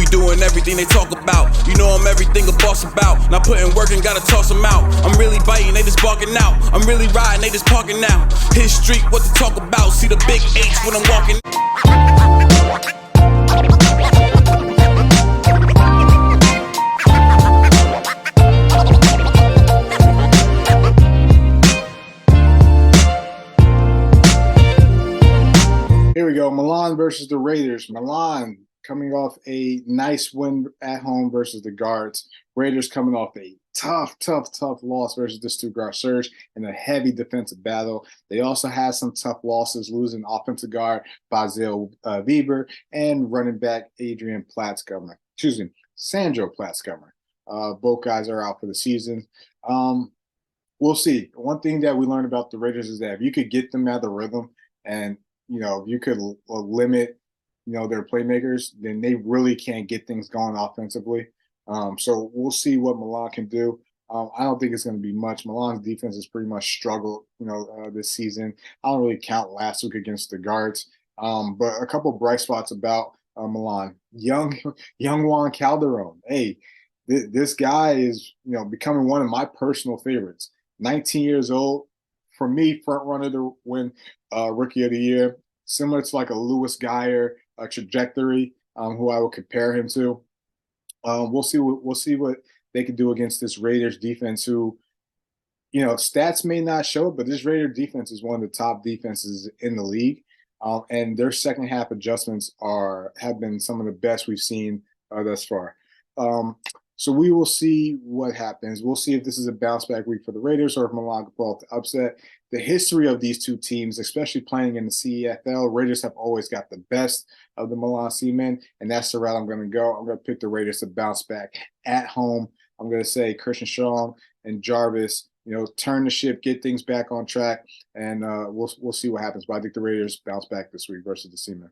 doing everything they talk about. You know I'm everything a boss about. Not putting work and gotta toss them out. I'm really biting, they just barking out. I'm really riding, they just parking now. Hit street, what to talk about. See the big H when I'm walking. Here we go. Milan versus the Raiders. Milan coming off a nice win at home versus the Guards. Raiders coming off a tough loss versus the Stuttgart Surge in a heavy defensive battle. They also had some tough losses, losing offensive guard Basil Weber and running back Adrian Platzgummer. Excuse me, Sandro Platzgummer. Both guys are out for the season. We'll see. One thing that we learned about the Raiders is that if you could get them out of the rhythm and you could limit, their playmakers, then they really can't get things going offensively. So we'll see what Milan can do. I don't think it's going to be much. Milan's defense has pretty much struggled, this season. I don't really count last week against the Guards. But a couple of bright spots about Milan. Young Juan Calderon. Hey, this guy is, becoming one of my personal favorites. 19 years old. For me, front runner to win Rookie of the Year, similar to like a Lewis Geyer trajectory, who I would compare him to. We'll see what they can do against this Raiders defense, who, stats may not show it, but this Raider defense is one of the top defenses in the league, and their second half adjustments have been some of the best we've seen thus far. So we will see what happens. We'll see if this is a bounce back week for the Raiders or if Milan can pull off the upset. The history of these two teams, especially playing in the CEFL, Raiders have always got the best of the Milan Seamen, and that's the route I'm going to go. I'm going to pick the Raiders to bounce back at home. I'm going to say Christian Strong and Jarvis, turn the ship, get things back on track, and we'll see what happens. But I think the Raiders bounce back this week versus the Seamen.